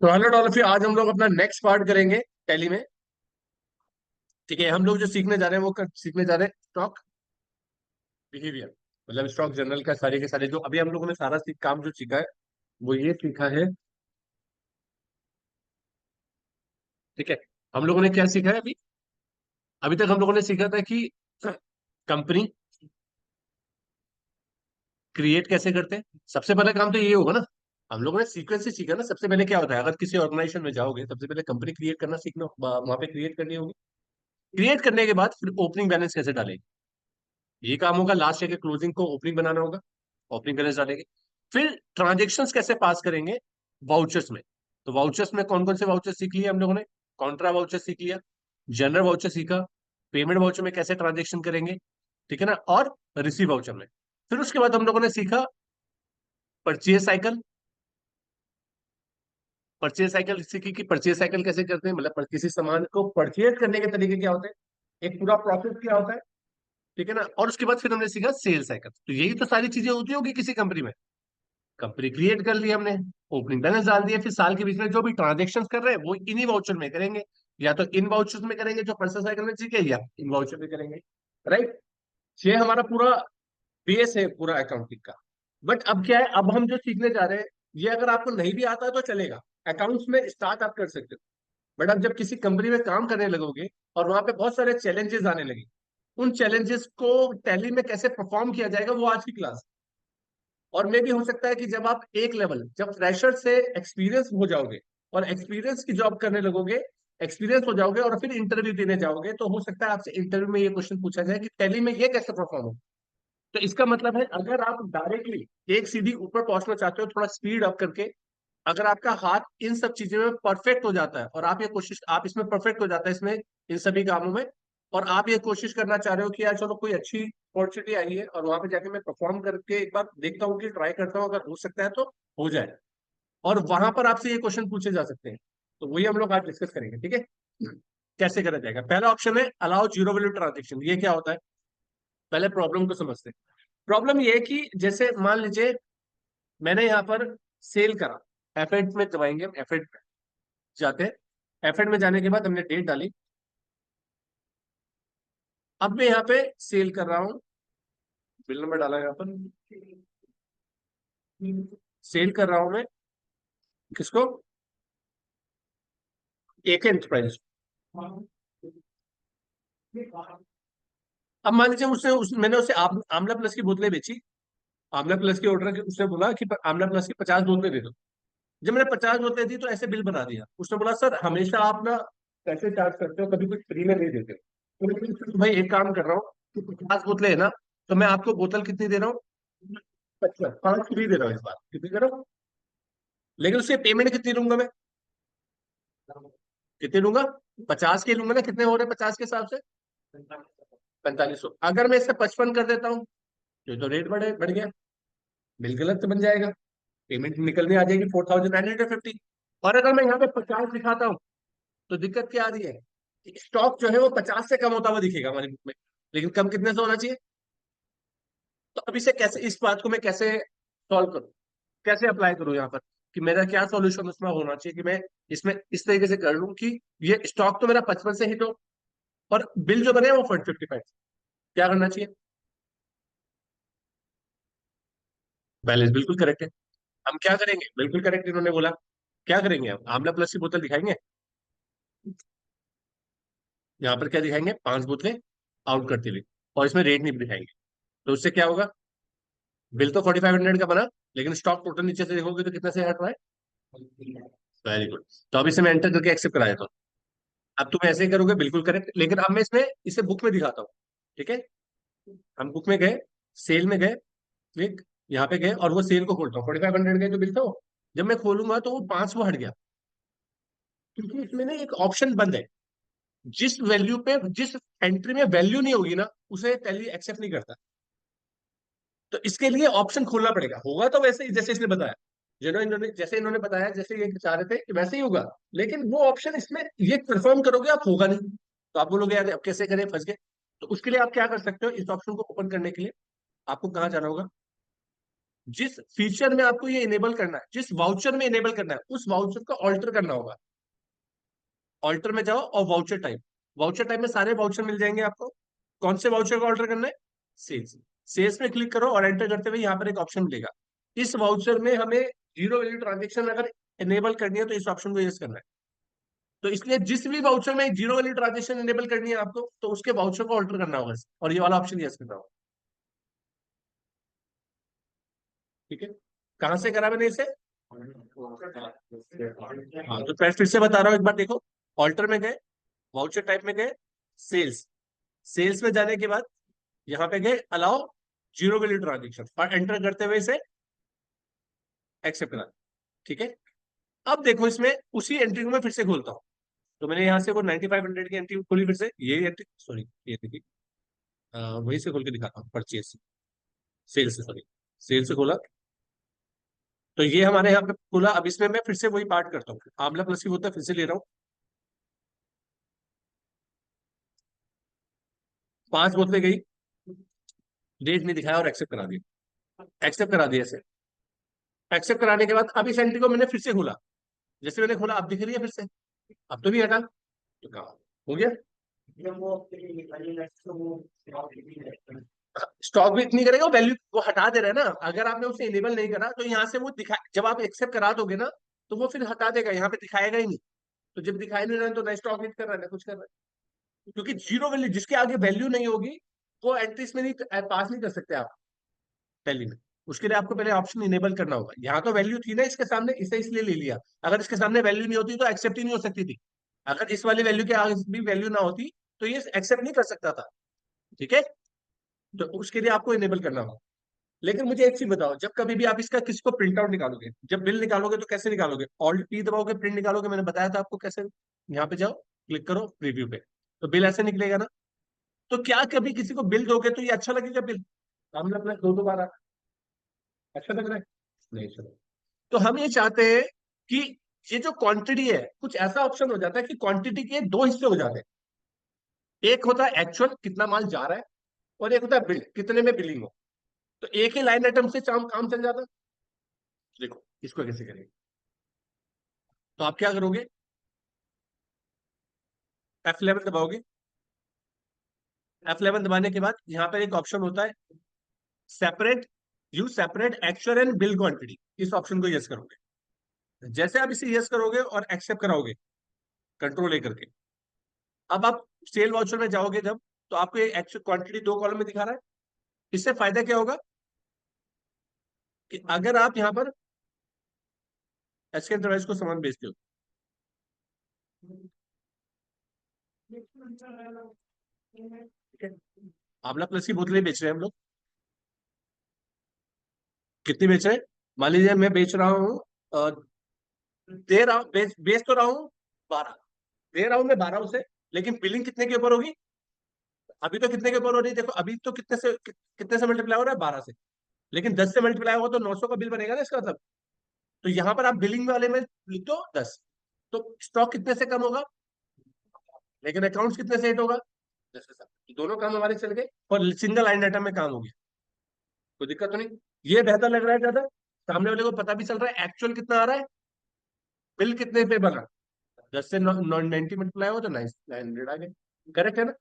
तो हेलो डॉल्फी, आज हम लोग अपना नेक्स्ट पार्ट करेंगे टैली में। ठीक है, हम लोग जो सीखने जा रहे हैं सीखने जा रहे हैं स्टॉक बिहेवियर, मतलब स्टॉक जनरल का सारे के सारे जो अभी हम लोगों ने सारा काम जो सीखा है वो ये सीखा है। ठीक है, हम लोगों ने क्या सीखा है अभी? अभी तक हम लोगों ने सीखा था कि कंपनी क्रिएट कैसे करते हैं। सबसे पहला काम तो ये होगा ना, हम लोगों ने सीक्वेंस से सीखा ना। सबसे पहले क्या होता है, अगर किसी ऑर्गेनाइजेशन में जाओगे सबसे पहले कंपनी क्रिएट करना सीखना, वहां पे क्रिएट करनी होगी। क्रिएट करने के बाद फिर ओपनिंग बैलेंस कैसे डालेंगे, ये काम होगा। लास्ट ईयर के क्लोजिंग को ओपनिंग बनाना होगा, ओपनिंग बैलेंस डालेंगे। फिर ट्रांजेक्शन्स कैसे पास करेंगे वाउचर्स में। तो वाउचर्स में कौन कौन से वाउचर सीख लिए हम लोगों ने? कॉन्ट्रा वाउचर सीख लिया, जनरल वाउचर सीखा, पेमेंट वाउचर में कैसे ट्रांजेक्शन करेंगे, ठीक है ना, और रिसीव वाउचर में। फिर उसके बाद हम लोगों ने सीखा परचेज साइकिल। परचेज साइकिल सीखी कि परचेज साइकिल कैसे करते हैं, मतलब किसी सामान को परचेज करने के तरीके क्या होते हैं, एक पूरा प्रोसेस क्या होता है, ठीक है ना। और उसके बाद फिर हमने सीखा सेल साइकिल। तो यही तो सारी चीजें होती होगी किसी कंपनी में। कंपनी क्रिएट कर ली हमने, ओपनिंग बैलेंस डाल दिया, फिर साल के बीच में जो भी ट्रांजेक्शन कर रहे हैं वो इन्हीं वाउचर में करेंगे। या तो इन वाउचर्स में करेंगे जो परचेज साइकिल में सीखे, या इन वाउचर में करेंगे। राइट। ये हमारा पूरा बेस है पूरा अकाउंटिंग का। बट अब क्या है, अब हम जो सीखने जा रहे हैं, ये अगर आपको नहीं भी आता है तो चलेगा। अकाउंट्स में स्टार्ट आप कर सकते हो। बट अब जब किसी कंपनी में काम करने लगोगे और वहां पे बहुत सारे चैलेंजेस आने लगे, उन चैलेंजेस को टैली में कैसे परफॉर्म किया जाएगा वो आज की क्लास। और मे भी हो सकता है कि जब आप एक लेवल, जब फ्रेशर से एक्सपीरियंस हो जाओगे और एक्सपीरियंस की जॉब करने लगोगे, एक्सपीरियंस हो जाओगे और फिर इंटरव्यू देने जाओगे, तो हो सकता है आपसे इंटरव्यू में ये क्वेश्चन पूछा जाए कि टैली में ये कैसे परफॉर्म हो। तो इसका मतलब है, अगर आप डायरेक्टली एक सीढ़ी ऊपर पहुंचना चाहते हो थोड़ा स्पीड अप करके, अगर आपका हाथ इन सब चीजों में परफेक्ट हो जाता है और आप इसमें परफेक्ट हो जाता है इसमें, इन सभी कामों में, और आप ये कोशिश करना चाह रहे हो कि यार चलो कोई अच्छी अपॉर्चुनिटी आई है और वहां पे जाके मैं परफॉर्म करके एक बार देखता हूँ कि ट्राई करता हूँ, अगर हो सकता है तो हो जाए। और वहां पर आपसे ये क्वेश्चन पूछे जा सकते हैं। तो वही हम लोग आज डिस्कस करेंगे, ठीक है। कैसे करा जाएगा? पहला ऑप्शन है अलाउ जीरो वैल्यू ट्रांजेक्शन। ये क्या होता है, पहले प्रॉब्लम को समझते हैं। प्रॉब्लम ये है कि जैसे मान लीजिए मैंने यहाँ पर सेल करा, एफेड में दबाएंगे हम, एफेड जाते हैं। एफेड में जाने के बाद हमने डेट डाली। अब मैं यहाँ पे सेल कर रहा हूँ, बिल नंबर डाला यहाँ पर, सेल कर रहा हूँ मैं किसको? एक एंटरप्राइज। अब मान लीजिए मैंने उसे आमला प्लस की बोतलें बेची। आमला प्लस की ऑर्डर, उसने बोला कि आमला प्लस की 50 बोतलें दे दो। जब मैंने 50 बोतलें दी तो ऐसे बिल बना दिया। उसने बोला सर हमेशा आप ना पैसे चार्ज करते हो, कभी कुछ फ्री में नहीं देते हो। तो मैंने कहा, "तो भाई एक काम कर रहा हूँ कि 50 बोतलें है ना, तो मैं आपको बोतल कितनी दे रहा हूँ? 55, 5 फ्री दे रहा हूँ इस बार। कितनी दे रहा हूँ? लेकिन उससे पेमेंट कितनी लूंगा मैं? कितनी लूंगा? 50 के लूंगा ना। कितने हो रहे हैं 50 के हिसाब से? 4500। अगर मैं इससे 55 कर देता हूँ तो रेट बढ़ गया, बिल गलत बन जाएगा, पेमेंट निकलने आ जाएगी 4950। और अगर मैं यहाँ पे 50 दिखाता हूँ तो दिक्कत क्या आ रही है, स्टॉक जो है वो 50 से कम होता हुआ दिखेगा हमारी बुक में, लेकिन कम कितने से होना चाहिए? तो अब इसे कैसे, इस बात को मैं कैसे सॉल्व करूं, कैसे अप्लाई करूं यहाँ पर, कि मेरा क्या सॉल्यूशन उसमें होना चाहिए कि मैं इसमें इस तरीके से कर लूं कि ये स्टॉक तो मेरा 55 से हिट हो और बिल जो बने वो 55। क्या करना चाहिए? बैलेंस बिल्कुल करेक्ट है। हम क्या करेंगे, बिल्कुल करेक्ट इन्होंने बोला। क्या करेंगे, हम आमला प्लस की बोतल दिखाएंगे। यहाँ पर क्या दिखाएंगे, 5 बोतलें आउट करती हुई, और इसमें रेट नहीं दिखाएंगे। तो उससे क्या होगा, बिल तो 4500 का बना, लेकिन स्टॉक टोटल नीचे से देखोगे तो कितना से हट रहा है? Very good. तो अब इसे मैं एंटर करके एक्सेप्ट करा देता हूँ। अब तुम ऐसे ही करोगे, बिल्कुल करेक्ट। लेकिन अब मैं इसमें इसे बुक में दिखाता हूँ, ठीक है। हम बुक में गए, सेल में गए, क्लिक, यहाँ पे गए और वो सेल को खोलता हूँ। 4500 का जो बिल था वो, जब मैं खोलूंगा तो वो 500 हट गया, क्योंकि इसमें ना एक ऑप्शन बंद है। जिस वैल्यू पे, जिस एंट्री में वैल्यू नहीं होगी ना, उसे टैली एक्सेप्ट नहीं करता। तो इसके लिए ऑप्शन खोलना पड़ेगा। होगा तो वैसे ही जैसे इसने बताया, जैसे इन्होंने बताया, जैसे ये चाह रहे थे कि वैसे ही होगा। लेकिन वो ऑप्शन इसमें ये कंफर्म करोगे आप, होगा नहीं। तो आप बोलोगे यार अब कैसे करें, फंस गए। तो उसके लिए आप क्या कर सकते हो, इस ऑप्शन को ओपन करने के लिए आपको कहाँ जाना होगा? जिस फीचर में आपको ये इनेबल करना है, जिस वाउचर में इनेबल करना है, उस वाउचर को ऑल्टर करना होगा। ऑल्टर में जाओ और वाउचर टाइप में सारे वाउचर मिल जाएंगे आपको। कौन से वाउचर को ऑल्टर करना है? सेल्स। सेल्स में क्लिक करो और एंटर करते हुए यहाँ पर एक ऑप्शन मिलेगा। इस वाउचर में हमें जीरो वैल्यू ट्रांजेक्शन अगर इनेबल करनी है तो इस ऑप्शन को यूज करना है। तो इसलिए जिस भी वाउचर में जीरो वैल्यू ट्रांजेक्शन इनेबल करनी है आपको, तो उसके वाउचर को ऑल्टर करना होगा और ये वाला ऑप्शन यस करना होगा। ठीक है, कहां से करा मैंने इसे? हाँ, तो फिर से बता रहा हूँ, एक बार देखो। ऑल्टर में गए, वाउचर टाइप में गए, सेल्स। सेल्स में जाने के बाद यहाँ पे गए अलाउ जीरो वैल्यू ट्रांजेक्शन और एंटर करते हुए इसे एक्सेप्ट करा। ठीक है, अब देखो इसमें उसी एंट्री को मैं फिर से खोलता हूँ। तो मैंने यहाँ से वो 9500 की एंट्री खोली, फिर से ये एंट्री, सॉरी ये देखिए, वहीं से खोल के दिखाता हूँ, परचेज से, सेल से, सॉरी सेल से खोला। तो ये हमारे यहाँ पे खुला। अब इसमें मैं फिर से वही पार्ट करता हूँ, आंवला प्लस की बोतल फिर से ले रहा हूँ, 5 बोतलें गई, डेट नहीं दिखाया और एक्सेप्ट करा दिया। एक्सेप्ट करा दिया इसे। एक्सेप्ट कराने के बाद अब इस एंट्री को मैंने फिर से खोला। जैसे मैंने खोला अब दिख रही है फिर से। अब तो भी हटा, तो कहा हो गया। स्टॉक भी इतनी करेगा, वैल्यू वो हटा दे रहा है ना। अगर आपने उसे इनेबल नहीं करा तो यहाँ से वो दिखा, जब आप एक्सेप्ट करा दोगे ना, तो वो फिर हटा देगा, यहाँ पे दिखाएगा ही नहीं। तो जब दिखाई नहीं रहा है तो ना स्टॉक हिट कर रहा है ना कुछ कर रहा है, क्योंकि जीरो वैल्यू जिसके आगे वैल्यू नहीं होगी वो एंट्रीज में नहीं, पास नहीं कर सकते आप पहली में। उसके लिए आपको पहले ऑप्शन इनेबल करना होगा। यहाँ तो वैल्यू थी ना इसके सामने, इसे इसलिए ले लिया। अगर इसके सामने वैल्यू नहीं होती तो एक्सेप्ट ही नहीं हो सकती थी। अगर इस वाली वैल्यू के आगे भी वैल्यू ना होती तो ये एक्सेप्ट नहीं कर सकता था। ठीक है, तो उसके लिए आपको इनेबल करना होगा। लेकिन मुझे एक चीज बताओ, जब कभी भी आप इसका किसी को प्रिंट आउट निकालोगे, जब बिल निकालोगे तो कैसे निकालोगे? ऑल्ट पी दबाओगे, प्रिंट निकालोगे, मैंने बताया था आपको कैसे। यहाँ पे जाओ, क्लिक करो प्रीव्यू पे, तो बिल ऐसे निकलेगा ना। तो क्या कभी किसी को बिल दोगे तो ये अच्छा लगेगा बिल? हम लोग दो बार अच्छा लग रहा है? नहीं चलो। तो हम ये चाहते हैं कि ये जो क्वांटिटी है, कुछ ऐसा ऑप्शन हो जाता है कि क्वांटिटी के दो हिस्से हो जाते हैं। एक होता है एक्चुअल कितना माल जा रहा है, और एक होता है बिल कितने में बिलिंग हो। तो एक ही लाइन आइटम से काम चल जाता है। देखो इसको कैसे करेंगे। तो आप क्या करोगे? F11 दबाओगे। F11 दबाने के बाद यहाँ पर एक ऑप्शन होता है separate, you separate actual and bill quantity. इस ऑप्शन को यस करोगे। जैसे आप इसे यस करोगे और एक्सेप्ट कराओगे कंट्रोल ए करके, अब आप सेल वाउचर में जाओगे जब, तो आपको ये एक्चुअल क्वांटिटी दो कॉलम में दिखा रहा है। इससे फायदा क्या होगा कि अगर आप यहाँ पर एसके एंटरप्राइज को सामान बेचते हो, ठीक है, आंवला प्लस की बोतलें बेच रहे हैं हम लोग। कितनी बेच रहे हैं? मान लीजिए मैं बेच रहा हूँ, अ, दे रहा हूँ, बेच तो रहा हूँ 12, दे रहा हूँ मैं 12 उसे। लेकिन बिलिंग कितने के ऊपर होगी? अभी तो कितने के ऊपर हो रही है देखो, अभी तो कितने से मल्टीप्लाई हो रहा है? 12 से। लेकिन 10 से मल्टीप्लाई होगा तो 900 का बिल बनेगा ना इसका मतलब। तो यहाँ पर आप बिलिंग वाले में लिख दो 10। तो स्टॉक कितने से कम होगा, लेकिन अकाउंट्स कितने से हिट होगा? 10 से 7। तो दोनों काम हमारे चल गए और सिंगल लाइन आइटम में काम हो गया। कोई दिक्कत तो नहीं। ये बेहतर लग रहा है ज्यादा, सामने वाले को पता भी चल रहा है एक्चुअल कितना आ रहा है, बिल कितने पे बना। 10 से 90 मल्टीप्लाई हो तो 900 आ गए। करेक्ट है ना?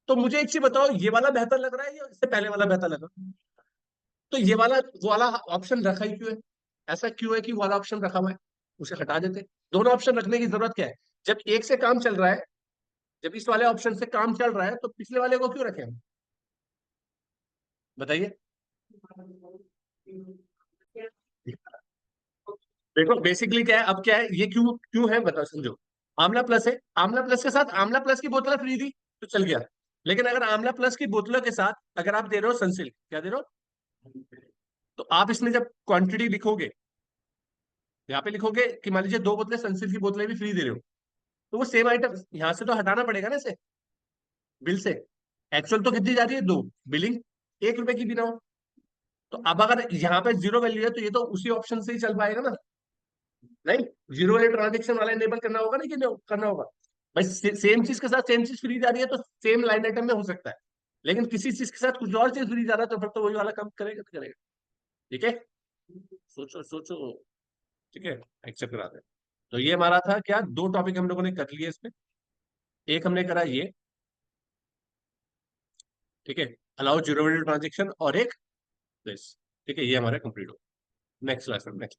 तो मुझे एक चीज बताओ, ये वाला बेहतर लग रहा है या इससे पहले वाला बेहतर लगा? तो ये वाला वो वाला ऑप्शन रखा ही क्यों है? ऐसा क्यों है कि वो वाला ऑप्शन रखा हुआ है? उसे हटा देते। दोनों ऑप्शन रखने की जरूरत क्या है? जब एक से काम चल रहा है, जब इस वाले ऑप्शन से काम चल रहा है, तो पिछले वाले को क्यों रखें हम? बताइए। देखो बेसिकली क्या है, अब क्या है, ये क्यों क्यों है बताओ, समझो। आंवला प्लस है, आंवला प्लस के साथ आंवला प्लस की बोतल फ्री थी तो चल गया। लेकिन अगर आंवला प्लस की बोतलों के साथ अगर आप दे रहे हो सनसिल्क, क्या दे रहे हो? तो आप इसमें जब क्वांटिटी लिखोगे, यहाँ पे लिखोगे कि मान लीजिए 2 बोतलें सनसिल्क की बोतलें भी फ्री दे रहे हो, तो वो सेम आइटम यहाँ से तो हटाना पड़ेगा ना इसे, बिल से। एक्चुअल तो कितनी जा रही है? 2। बिलिंग 1 रुपए की भी ना हो। तो अब अगर यहाँ पे जीरो वैल्यू है तो ये तो उसी ऑप्शन से ही चल पाएगा ना। नहीं, जीरो वाले ट्रांजेक्शन वाला इनेबल करना होगा ना, कि नहीं करना होगा? भाई सेम चीज के साथ सेम चीज फ्री जा रही है तो सेम लाइन आइटम में हो सकता है। लेकिन किसी चीज के साथ कुछ और चीज फ्री जा रहा है तो फिर तो वही वाला काम करेगा तो करेगा। ठीक है, सोचो सोचो। ठीक है, एक्सेप्ट कराते हैं। तो ये हमारा था क्या, दो टॉपिक हम लोगों ने कर लिए इसमें। एक हमने करा ये, ठीक है, अलाउ जीरो वैल्यू ट्रांजेक्शन, और एक दिस। ठीक है, ये हमारा कंप्लीट हो। नेक्स्ट क्लास में नेक्स्ट।